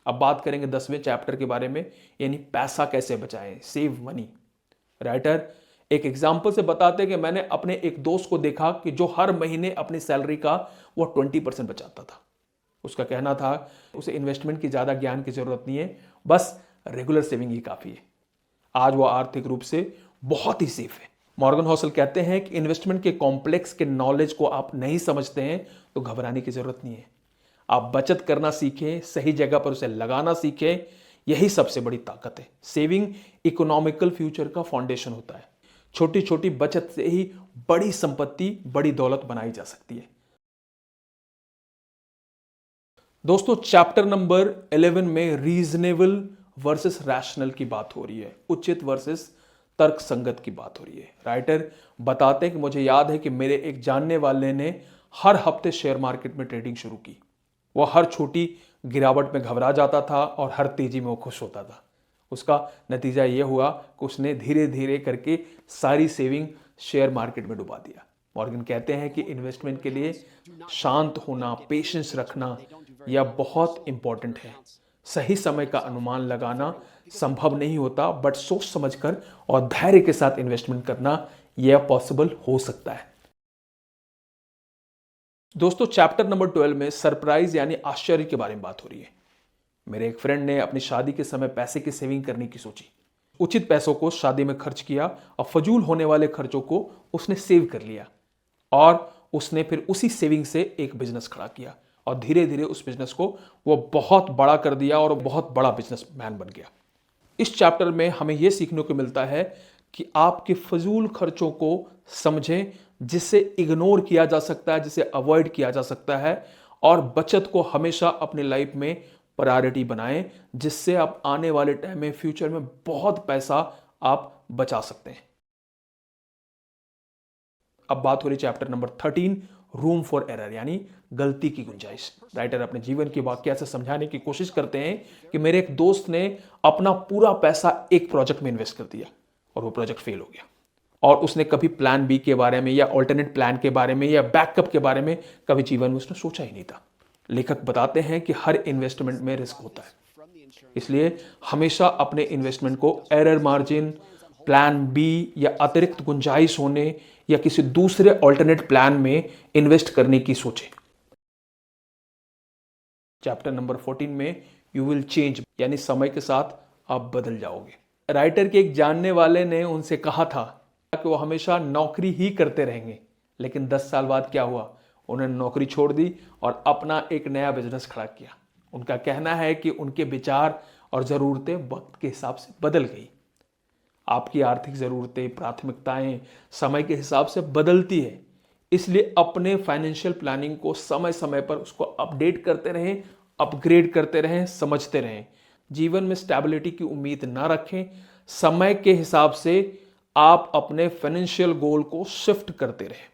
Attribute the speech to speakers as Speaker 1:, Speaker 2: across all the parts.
Speaker 1: अब बात करेंगे 10वें चैप्टर के बारे में, यानी पैसा कैसे बचाएं, सेव मनी। राइटर एक एग्जाम्पल से बताते हैं कि मैंने अपने एक दोस्त को देखा कि जो हर महीने अपनी सैलरी का वो 20% बचाता था। उसका कहना था उसे इन्वेस्टमेंट की ज़्यादा ज्ञान की ज़रूरत नहीं है, बस रेगुलर सेविंग ही काफ़ी है। आज वो आर्थिक रूप से बहुत ही सेफ है। मॉर्गन हॉसल कहते हैं कि इन्वेस्टमेंट के कॉम्प्लेक्स के नॉलेज को आप नहीं समझते हैं तो घबराने की ज़रूरत नहीं है। आप बचत करना सीखें, सही जगह पर उसे लगाना सीखें, यही सबसे बड़ी ताकत है। सेविंग इकोनॉमिकल फ्यूचर का फाउंडेशन होता है। छोटी छोटी बचत से ही बड़ी संपत्ति, बड़ी दौलत बनाई जा सकती है। दोस्तों चैप्टर नंबर 11 में रीजनेबल वर्सेस रैशनल की बात हो रही है, उचित वर्सेस तर्क संगत की बात हो रही है। राइटर बताते हैं कि मुझे याद है कि मेरे एक जानने वाले ने हर हफ्ते शेयर मार्केट में ट्रेडिंग शुरू की। वह हर छोटी गिरावट में घबरा जाता था और हर तेजी में वो खुश होता था। उसका नतीजा यह हुआ कि उसने धीरे धीरे करके सारी सेविंग शेयर मार्केट में डुबा दिया। मॉर्गन कहते हैं कि इन्वेस्टमेंट के लिए शांत होना, पेशेंस रखना यह बहुत इंपॉर्टेंट है। सही समय का अनुमान लगाना संभव नहीं होता, बट सोच समझकर और धैर्य के साथ इन्वेस्टमेंट करना यह पॉसिबल हो सकता है। दोस्तों चैप्टर नंबर 12 में सरप्राइज यानी आश्चर्य के बारे में बात हो रही है। मेरे एक फ्रेंड ने अपनी शादी के समय पैसे की सेविंग करने की सोची। उचित पैसों को शादी में खर्च किया और फजूल होने वाले खर्चों को उसने सेव कर लिया, और उसने फिर उसी सेविंग से एक बिजनेस खड़ा किया और धीरे धीरे उस बिजनेस को वो बहुत बड़ा कर दिया और बहुत बड़ा बिजनेसमैन बन गया। इस चैप्टर में हमें यह सीखने को मिलता है कि आपके फजूल खर्चों को समझें, जिसे इग्नोर किया जा सकता है, जिसे अवॉइड किया जा सकता है, और बचत को हमेशा अपनी लाइफ में प्रायोरिटी बनाएं, जिससे आप आने वाले टाइम में, फ्यूचर में बहुत पैसा आप बचा सकते हैं। अब बात हो रही chapter number 13, room for error यानी गलती की गुंजाइश। राइटर अपने जीवन की वाकया से समझाने की कोशिश करते हैं कि मेरे एक दोस्त ने अपना पूरा पैसा एक प्रोजेक्ट में इन्वेस्ट कर दिया और वो प्रोजेक्ट फेल हो गया, और उसने कभी प्लान बी के बारे में या ऑल्टरनेट प्लान के बारे में या बैकअप के बारे में कभी जीवन में उसने सोचा ही नहीं था। लेखक बताते हैं कि हर इन्वेस्टमेंट में रिस्क होता है, इसलिए हमेशा अपने इन्वेस्टमेंट को एरर मार्जिन, प्लान बी या अतिरिक्त गुंजाइश होने या किसी दूसरे ऑल्टरनेट प्लान में इन्वेस्ट करने की सोचें। चैप्टर नंबर 14 में यू विल चेंज यानी समय के साथ आप बदल जाओगे। राइटर के एक जानने वाले ने उनसे कहा था कि वो हमेशा नौकरी ही करते रहेंगे, लेकिन 10 साल बाद क्या हुआ, उन्होंने नौकरी छोड़ दी और अपना एक नया बिजनेस खड़ा किया। उनका कहना है कि उनके विचार और ज़रूरतें वक्त के हिसाब से बदल गई। आपकी आर्थिक ज़रूरतें, प्राथमिकताएं समय के हिसाब से बदलती है, इसलिए अपने फाइनेंशियल प्लानिंग को समय समय पर उसको अपडेट करते रहें, अपग्रेड करते रहें, समझते रहें। जीवन में स्टेबिलिटी की उम्मीद ना रखें, समय के हिसाब से आप अपने फाइनेंशियल गोल को शिफ्ट करते रहें।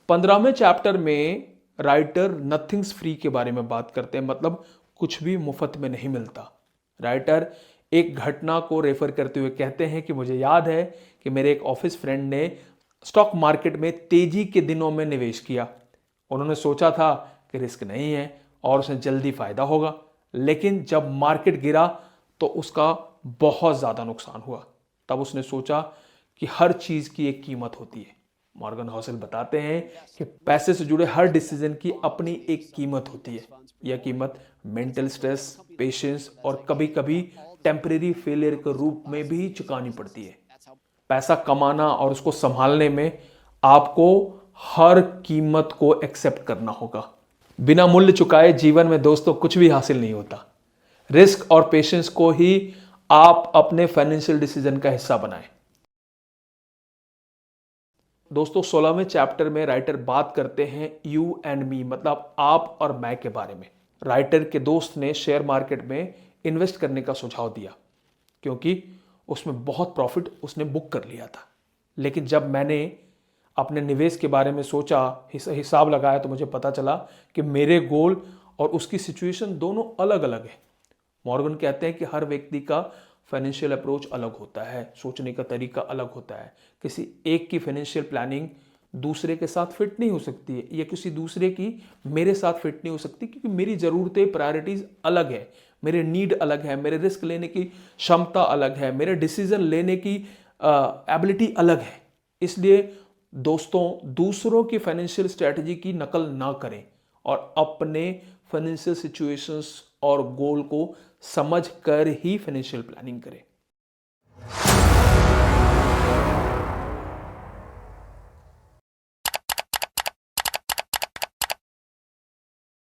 Speaker 1: 15वें चैप्टर में राइटर नथिंग्स फ्री के बारे में बात करते हैं, मतलब कुछ भी मुफ्त में नहीं मिलता। राइटर एक घटना को रेफर करते हुए कहते हैं कि मुझे याद है कि मेरे एक ऑफिस फ्रेंड ने स्टॉक मार्केट में तेजी के दिनों में निवेश किया। उन्होंने सोचा था कि रिस्क नहीं है और उसे जल्दी फायदा होगा, लेकिन जब मार्केट गिरा तो उसका बहुत ज़्यादा नुकसान हुआ। तब उसने सोचा कि हर चीज़ की एक कीमत होती है। मॉर्गन हॉसल बताते हैं कि पैसे से जुड़े हर डिसीजन की अपनी एक कीमत होती है। यह कीमत मेंटल स्ट्रेस, पेशेंस और कभी कभी टेम्परेरी फेलियर के रूप में भी चुकानी पड़ती है। पैसा कमाना और उसको संभालने में आपको हर कीमत को एक्सेप्ट करना होगा। बिना मूल्य चुकाए जीवन में दोस्तों कुछ भी हासिल नहीं होता। रिस्क और पेशेंस को ही आप अपने फाइनेंशियल डिसीजन का हिस्सा बनाएं। दोस्तों 16वें चैप्टर में राइटर बात करते हैं यू एंड मी, मतलब आप और मैं के बारे में। राइटर के दोस्त ने शेयर मार्केट में इन्वेस्ट करने का सुझाव दिया क्योंकि उसमें बहुत प्रॉफिट उसने बुक कर लिया था। लेकिन जब मैंने अपने निवेश के बारे में सोचा, हिसाब लगाया, तो मुझे पता चला कि मेरे गोल और उसकी सिचुएशन दोनों अलग अलग है। मॉर्गन कहते हैं कि हर व्यक्ति का फाइनेंशियल अप्रोच अलग होता है, सोचने का तरीका अलग होता है। किसी एक की फाइनेंशियल प्लानिंग दूसरे के साथ फिट नहीं हो सकती है, या किसी दूसरे की मेरे साथ फिट नहीं हो सकती, क्योंकि मेरी ज़रूरतें, प्रायोरिटीज़ अलग है, मेरे नीड अलग है, मेरे रिस्क लेने की क्षमता अलग है, मेरे डिसीजन लेने की एबिलिटी अलग है। इसलिए दोस्तों, दूसरों की फाइनेंशियल स्ट्रेटजी की नकल ना करें और अपने फाइनेंशियल सिचुएशंस और गोल को समझ कर ही फाइनेंशियल प्लानिंग करें।